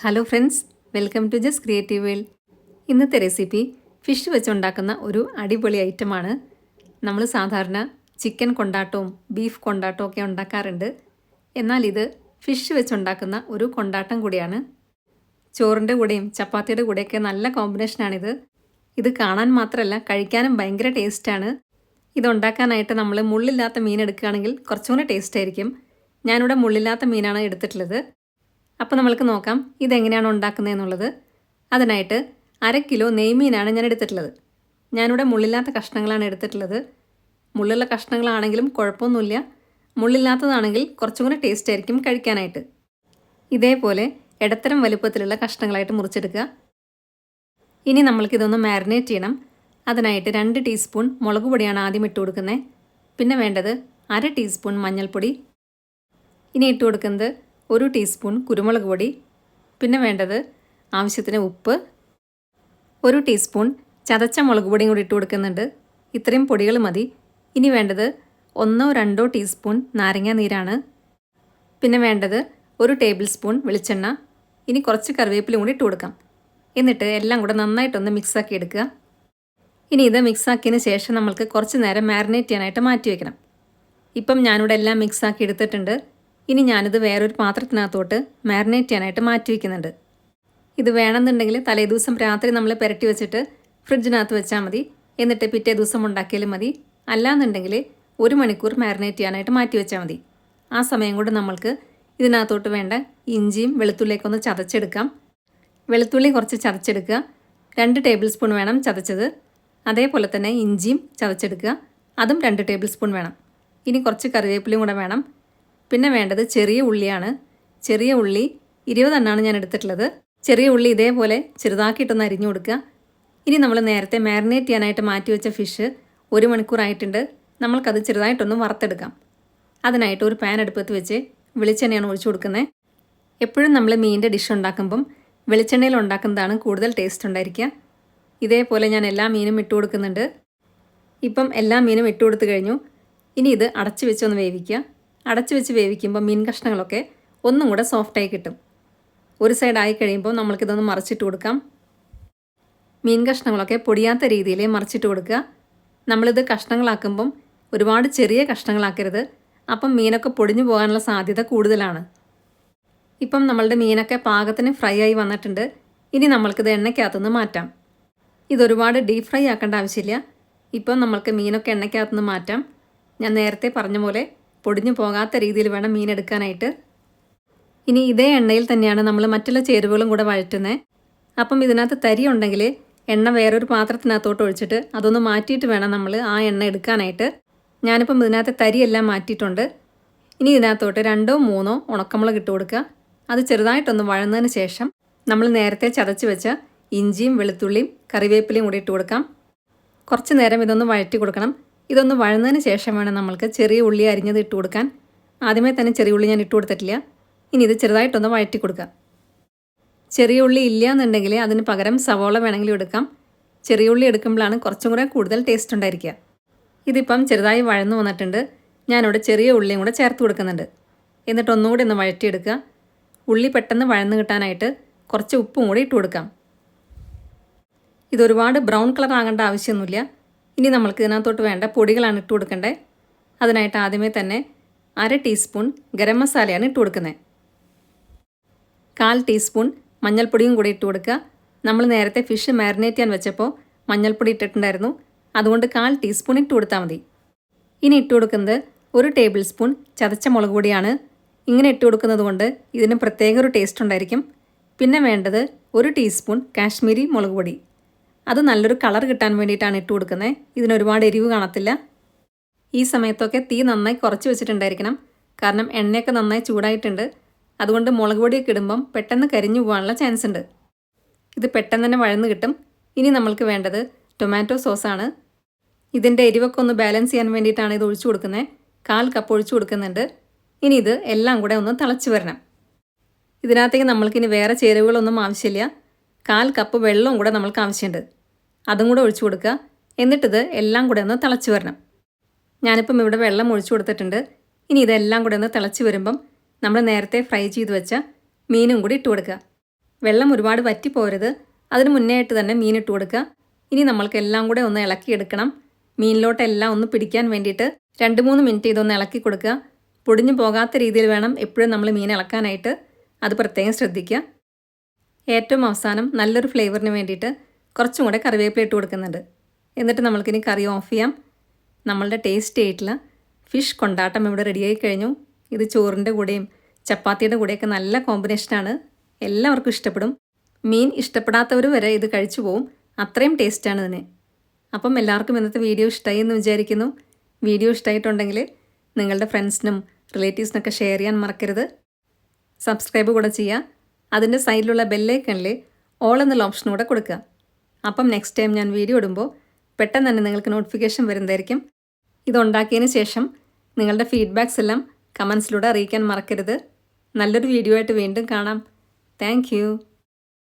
Hello friends, welcome to just creative world. ഇന്നത്തെ recipe fish വെച്ചുണ്ടാക്കുന്ന ഒരു അടിപൊളി ഐറ്റമാണ്. നമ്മൾ സാധാരണ ചിക്കൻ കൊണ്ടാട്ടവും ബീഫ് കൊണ്ടാട്ടവും ഒക്കെ ഉണ്ടാക്കാറുണ്ട്. എന്നാൽ ഇത് ഫിഷ് വെച്ചുണ്ടാക്കുന്ന ഒരു കൊണ്ടാട്ടം കൂടിയാണ്. ചോറിൻ്റെ കൂടെയും ചപ്പാത്തിയുടെ കൂടെയൊക്കെ നല്ല കോമ്പിനേഷനാണിത്. ഇത് കാണാൻ മാത്രമല്ല കഴിക്കാനും ഭയങ്കര ടേസ്റ്റാണ്. ഇതുണ്ടാക്കാനായിട്ട് നമ്മൾ മുള്ളില്ലാത്ത മീൻ എടുക്കുകയാണെങ്കിൽ കുറച്ചുകൂടെ ടേസ്റ്റ് ആയിരിക്കും. ഞാനിവിടെ മുള്ളില്ലാത്ത മീനാണ് എടുത്തിട്ടുള്ളത്. അപ്പോൾ നമ്മൾക്ക് നോക്കാം ഇതെങ്ങനെയാണ് ഉണ്ടാക്കുന്നതെന്നുള്ളത്. അതിനായിട്ട് 1/2 കിലോ നെയ്മീനാണ് ഞാൻ എടുത്തിട്ടുള്ളത്. ഞാനിവിടെ മുള്ളില്ലാത്ത കഷ്ണങ്ങളാണ് എടുത്തിട്ടുള്ളത്. മുള്ളുള്ള കഷ്ണങ്ങളാണെങ്കിലും കുഴപ്പമൊന്നുമില്ല. മുള്ളില്ലാത്തതാണെങ്കിൽ കുറച്ചും കൂടെ ടേസ്റ്റ് ആയിരിക്കും കഴിക്കാനായിട്ട്. ഇതേപോലെ ഇടത്തരം വലുപ്പത്തിലുള്ള കഷ്ണങ്ങളായിട്ട് മുറിച്ചെടുക്കുക. ഇനി നമ്മൾക്കിതൊന്ന് മാരിനേറ്റ് ചെയ്യണം. അതിനായിട്ട് 2 ടീസ്പൂൺ മുളക് പൊടിയാണ് ആദ്യം ഇട്ട് കൊടുക്കുന്നത്. പിന്നെ വേണ്ടത് 1/2 ടീസ്പൂൺ മഞ്ഞൾപ്പൊടി. ഇനി ഇട്ട് കൊടുക്കുന്നത് 1 ടീസ്പൂൺ കുരുമുളക് പൊടി. പിന്നെ വേണ്ടത് ആവശ്യത്തിന് ഉപ്പ്. 1 ടീസ്പൂൺ ചതച്ച മുളക് പൊടിയും കൂടി ഇട്ട് കൊടുക്കുന്നുണ്ട്. ഇത്രയും പൊടികൾ മതി. ഇനി വേണ്ടത് 1-2 ടീസ്പൂൺ നാരങ്ങ നീരാണ്. പിന്നെ വേണ്ടത് 1 ടേബിൾ സ്പൂൺ വെളിച്ചെണ്ണ. ഇനി കുറച്ച് കറിവേപ്പിലയും കൂടി ഇട്ട് കൊടുക്കാം. എന്നിട്ട് എല്ലാം കൂടെ നന്നായിട്ടൊന്ന് മിക്സാക്കി എടുക്കുക. ഇനി ഇത് മിക്സാക്കിയതിന് ശേഷം നമ്മൾക്ക് കുറച്ച് നേരം മാരിനേറ്റ് ചെയ്യാനായിട്ട് മാറ്റി വയ്ക്കണം. ഇപ്പം ഞാനിവിടെ എല്ലാം മിക്സാക്കി എടുത്തിട്ടുണ്ട്. ഇനി ഞാനിത് വേറൊരു പാത്രത്തിനകത്തോട്ട് മാരിനേറ്റ് ചെയ്യാനായിട്ട് മാറ്റി വയ്ക്കുന്നുണ്ട്. ഇത് വേണമെന്നുണ്ടെങ്കിൽ തലേദിവസം രാത്രി നമ്മൾ പുരട്ടി വെച്ചിട്ട് ഫ്രിഡ്ജിനകത്ത് വെച്ചാൽ മതി. എന്നിട്ട് പിറ്റേ ദിവസം ഉണ്ടാക്കിയാലും മതി. അല്ലാന്നുണ്ടെങ്കിൽ 1 മണിക്കൂർ മാരിനേറ്റ് ചെയ്യാനായിട്ട് മാറ്റി വെച്ചാൽ മതി. ആ സമയം കൊണ്ട് നമ്മൾക്ക് ഇതിനകത്തോട്ട് വേണ്ട ഇഞ്ചിയും വെളുത്തുള്ളിയൊക്കെ ഒന്ന് ചതച്ചെടുക്കാം. വെളുത്തുള്ളി കുറച്ച് ചതച്ചെടുക്കുക. 2 ടേബിൾ സ്പൂൺ വേണം ചതച്ചത്. അതേപോലെ തന്നെ ഇഞ്ചിയും ചതച്ചെടുക്കുക. അതും 2 ടേബിൾ സ്പൂൺ വേണം. ഇനി കുറച്ച് കറിവേപ്പിലയും കൂടെ വേണം. പിന്നെ വേണ്ടത് ചെറിയ ഉള്ളിയാണ്. ചെറിയ ഉള്ളി 20 എണ്ണമാണ് ഞാൻ എടുത്തിട്ടുള്ളത്. ചെറിയ ഉള്ളി ഇതേപോലെ ചെറുതാക്കിയിട്ടൊന്ന് അരിഞ്ഞു കൊടുക്കുക. ഇനി നമ്മൾ നേരത്തെ മാരിനേറ്റ് ചെയ്യാനായിട്ട് മാറ്റി വെച്ച ഫിഷ് 1 മണിക്കൂറായിട്ടുണ്ട്. നമ്മൾക്കത് ചെറുതായിട്ടൊന്ന് വറുത്തെടുക്കാം. അതിനായിട്ട് ഒരു പാൻ അടുപ്പത്ത് വെച്ച് വെളിച്ചെണ്ണയാണ് ഒഴിച്ചു കൊടുക്കുന്നത്. എപ്പോഴും നമ്മൾ മീനിൻ്റെ ഡിഷ് ഉണ്ടാക്കുമ്പം വെളിച്ചെണ്ണയിൽ ഉണ്ടാക്കുന്നതാണ് കൂടുതൽ ടേസ്റ്റ് ഉണ്ടായിരിക്കുക. ഇതേപോലെ ഞാൻ എല്ലാ മീനും ഇട്ട് കൊടുക്കുന്നുണ്ട്. ഇപ്പം എല്ലാ മീനും ഇട്ട് കൊടുത്തു കഴിഞ്ഞു. ഇനി ഇത് അടച്ചു വെച്ചൊന്ന് വേവിക്കുക. അടച്ചു വെച്ച് വേവിക്കുമ്പോൾ മീൻ കഷ്ണങ്ങളൊക്കെ ഒന്നും കൂടെ സോഫ്റ്റായി കിട്ടും. ഒരു സൈഡായി കഴിയുമ്പോൾ നമ്മൾക്കിതൊന്ന് മറിച്ചിട്ട് കൊടുക്കാം. മീൻ കഷ്ണങ്ങളൊക്കെ പൊടിയാത്ത രീതിയിൽ മറിച്ചിട്ട് കൊടുക്കുക. നമ്മളിത് കഷ്ണങ്ങളാക്കുമ്പം ഒരുപാട് ചെറിയ കഷ്ണങ്ങളാക്കരുത്. അപ്പം മീനൊക്കെ പൊടിഞ്ഞു പോകാനുള്ള സാധ്യത കൂടുതലാണ്. ഇപ്പം നമ്മളുടെ മീനൊക്കെ പാകത്തിന് ഫ്രൈ ആയി വന്നിട്ടുണ്ട്. ഇനി നമ്മൾക്കിത് എണ്ണയ്ക്കകത്തുനിന്ന് മാറ്റാം. ഇതൊരുപാട് ഡീപ് ഫ്രൈ ആക്കേണ്ട ആവശ്യമില്ല. ഇപ്പം നമ്മൾക്ക് മീനൊക്കെ എണ്ണയ്ക്കകത്തുനിന്ന് മാറ്റാം. ഞാൻ നേരത്തെ പറഞ്ഞ പോലെ പൊടിഞ്ഞു പോകാത്ത രീതിയിൽ വേണം മീൻ എടുക്കാനായിട്ട്. ഇനി ഇതേ എണ്ണയിൽ തന്നെയാണ് നമ്മൾ മറ്റുള്ള ചേരുവകളും കൂടെ വഴറ്റുന്നത്. അപ്പം ഇതിനകത്ത് തരി ഉണ്ടെങ്കിൽ എണ്ണ വേറൊരു പാത്രത്തിനകത്തോട്ട് ഒഴിച്ചിട്ട് അതൊന്ന് മാറ്റിയിട്ട് വേണം നമ്മൾ ആ എണ്ണ എടുക്കാനായിട്ട്. ഞാനിപ്പം ഇതിനകത്ത് തരിയെല്ലാം മാറ്റിയിട്ടുണ്ട്. ഇനി ഇതിനകത്തോട്ട് 2-3 ഉണക്കമുളക് ഇട്ട് കൊടുക്കുക. അത് ചെറുതായിട്ടൊന്ന് വഴന്നതിന് ശേഷം നമ്മൾ നേരത്തെ ചതച്ച് വെച്ച ഇഞ്ചിയും വെളുത്തുള്ളിയും കറിവേപ്പിലയും കൂടി ഇട്ട് കൊടുക്കാം. കുറച്ച് നേരം ഇതൊന്ന് വഴറ്റി കൊടുക്കണം. ഇതൊന്ന് വഴന്നതിന് ശേഷം വേണം നമ്മൾക്ക് ചെറിയ ഉള്ളി അരിഞ്ഞത് ഇട്ട് കൊടുക്കാൻ. ആദ്യമേ തന്നെ ചെറിയ ഉള്ളി ഞാൻ ഇട്ട് കൊടുത്തിട്ടില്ല. ഇനി ഇത് ചെറുതായിട്ടൊന്ന് വഴറ്റി കൊടുക്കുക. ചെറിയ ഉള്ളി ഇല്ല എന്നുണ്ടെങ്കിൽ അതിന് പകരം സവോള വേണമെങ്കിലും എടുക്കാം. ചെറിയ ഉള്ളി എടുക്കുമ്പോഴാണ് കുറച്ചും കൂടെ കൂടുതൽ ടേസ്റ്റ് ഉണ്ടായിരിക്കുക. ഇതിപ്പം ചെറുതായി വഴന്നു വന്നിട്ടുണ്ട്. ഞാനിവിടെ ചെറിയ ഉള്ളിയും കൂടെ ചേർത്ത് കൊടുക്കുന്നുണ്ട്. എന്നിട്ട് ഒന്നുകൂടി ഒന്ന് വഴറ്റിയെടുക്കുക. ഉള്ളി പെട്ടെന്ന് വഴന്ന് കിട്ടാനായിട്ട് കുറച്ച് ഉപ്പും കൂടി ഇട്ട് കൊടുക്കാം. ഇതൊരുപാട് ബ്രൗൺ കളർ ആകേണ്ട ആവശ്യമൊന്നുമില്ല. ഇനി നമ്മൾക്ക് ഇതിനകത്തോട്ട് വേണ്ട പൊടികളാണ് ഇട്ട് കൊടുക്കേണ്ടത്. അതിനായിട്ട് ആദ്യമേ തന്നെ 1/2 ടീസ്പൂൺ ഗരം മസാലയാണ് ഇട്ട് കൊടുക്കുന്നത്. 1/4 ടീസ്പൂൺ മഞ്ഞൾപ്പൊടിയും കൂടി ഇട്ട് കൊടുക്കുക. നമ്മൾ നേരത്തെ ഫിഷ് മാരിനേറ്റ് ചെയ്യാൻ വെച്ചപ്പോൾ മഞ്ഞൾപ്പൊടി ഇട്ടിട്ടുണ്ടായിരുന്നു. അതുകൊണ്ട് 1/4 ടീസ്പൂൺ ഇട്ട് കൊടുത്താൽ മതി. ഇനി ഇട്ട് കൊടുക്കുന്നത് 1 ടേബിൾ സ്പൂൺ ചതച്ച മുളക് പൊടിയാണ്. ഇങ്ങനെ ഇട്ട് കൊടുക്കുന്നത് കൊണ്ട് ഇതിന് പ്രത്യേക ഒരു ടേസ്റ്റ് ഉണ്ടായിരിക്കും. പിന്നെ വേണ്ടത് 1 ടീസ്പൂൺ കാശ്മീരി മുളക് പൊടി. അത് നല്ലൊരു കളർ കിട്ടാൻ വേണ്ടിയിട്ടാണ് ഇട്ട് കൊടുക്കുന്നത്. ഇതിനൊരുപാട് എരിവ് കാണത്തില്ല. ഈ സമയത്തൊക്കെ തീ നന്നായി കുറച്ച് വെച്ചിട്ടുണ്ടായിരിക്കണം. കാരണം എണ്ണയൊക്കെ നന്നായി ചൂടായിട്ടുണ്ട്. അതുകൊണ്ട് മുളക് പൊടിയൊക്കെ ഇടുമ്പം പെട്ടെന്ന് കരിഞ്ഞു പോകാനുള്ള ചാൻസ് ഉണ്ട്. ഇത് പെട്ടെന്ന് തന്നെ വഴന്ന് കിട്ടും. ഇനി നമ്മൾക്ക് വേണ്ടത് ടൊമാറ്റോ സോസാണ്. ഇതിൻ്റെ എരിവൊക്കെ ഒന്ന് ബാലൻസ് ചെയ്യാൻ വേണ്ടിയിട്ടാണ് ഇത് ഒഴിച്ചു കൊടുക്കുന്നത്. 1/4 കപ്പ് ഒഴിച്ചു കൊടുക്കുന്നുണ്ട്. ഇനി ഇത് എല്ലാം കൂടെ ഒന്ന് തിളച്ച് വരണം. ഇതിനകത്തേക്ക് നമ്മൾക്കിനി വേറെ ചേരുവകളൊന്നും ആവശ്യമില്ല. 1/4 കപ്പ് വെള്ളവും കൂടെ നമ്മൾക്ക് ആവശ്യമുണ്ട്. അതും കൂടെ ഒഴിച്ചു കൊടുക്കുക. എന്നിട്ടിത് എല്ലാം കൂടെ ഒന്ന് തിളച്ച് വരണം. ഞാനിപ്പം ഇവിടെ വെള്ളം ഒഴിച്ചു കൊടുത്തിട്ടുണ്ട്. ഇനി ഇതെല്ലാം കൂടെ ഒന്ന് തിളച്ച് വരുമ്പം നമ്മൾ നേരത്തെ ഫ്രൈ ചെയ്ത് വെച്ച മീനും കൂടി ഇട്ട് കൊടുക്കുക. വെള്ളം ഒരുപാട് വറ്റിപ്പോരുത്. അതിന് മുന്നേ ആയിട്ട് തന്നെ മീൻ ഇട്ട് കൊടുക്കുക. ഇനി നമ്മൾക്ക് എല്ലാം കൂടെ ഒന്ന് ഇളക്കിയെടുക്കണം. മീനിലോട്ടെല്ലാം ഒന്ന് പിടിക്കാൻ വേണ്ടിയിട്ട് 2-3 മിനിറ്റ് ഇതൊന്ന് ഇളക്കി കൊടുക്കുക. പൊടിഞ്ഞു പോകാത്ത രീതിയിൽ വേണം എപ്പോഴും നമ്മൾ മീൻ ഇളക്കാനായിട്ട്. അത് പ്രത്യേകം ശ്രദ്ധിക്കുക. ഏറ്റവും അവസാനം നല്ലൊരു ഫ്ലേവറിന് വേണ്ടിയിട്ട് കുറച്ചും കൂടെ കറിവേപ്പില ഇട്ട് കൊടുക്കുന്നുണ്ട്. എന്നിട്ട് നമ്മൾക്കിനി കറി ഓഫ് ചെയ്യാം. നമ്മളുടെ ടേസ്റ്റി ആയിട്ടുള്ള ഫിഷ് കൊണ്ടാട്ടം ഇവിടെ റെഡിയായി കഴിഞ്ഞു. ഇത് ചോറിൻ്റെ കൂടെയും ചപ്പാത്തിയുടെ കൂടെയൊക്കെ നല്ല കോമ്പിനേഷനാണ്. എല്ലാവർക്കും ഇഷ്ടപ്പെടും. മീൻ ഇഷ്ടപ്പെടാത്തവർ വരെ ഇത് കഴിച്ചു പോവും. അത്രയും ടേസ്റ്റാണ് ഇതിന്. അപ്പം എല്ലാവർക്കും ഇന്നത്തെ വീഡിയോ ഇഷ്ടമായി എന്ന് വിചാരിക്കുന്നു. വീഡിയോ ഇഷ്ടമായിട്ടുണ്ടെങ്കിൽ നിങ്ങളുടെ ഫ്രണ്ട്സിനും റിലേറ്റീവ്സിനൊക്കെ ഷെയർ ചെയ്യാൻ മറക്കരുത്. സബ്സ്ക്രൈബ് കൂടെ ചെയ്യുക. അതിൻ്റെ സൈഡിലുള്ള ബെല്ലൈക്കണിൽ ഓൾ എന്നുള്ള ഓപ്ഷൻ കൂടെ കൊടുക്കുക. അപ്പം നെക്സ്റ്റ് ടൈം ഞാൻ വീഡിയോ ഇടുമ്പോൾ പെട്ടെന്ന് തന്നെ നിങ്ങൾക്ക് നോട്ടിഫിക്കേഷൻ വരുന്നതായിരിക്കും. ഇതുണ്ടാക്കിയതിന് ശേഷം നിങ്ങളുടെ ഫീഡ്ബാക്സ് എല്ലാം കമൻസിലൂടെ അറിയിക്കാൻ മറക്കരുത്. നല്ലൊരു വീഡിയോ ആയിട്ട് വീണ്ടും കാണാം. താങ്ക്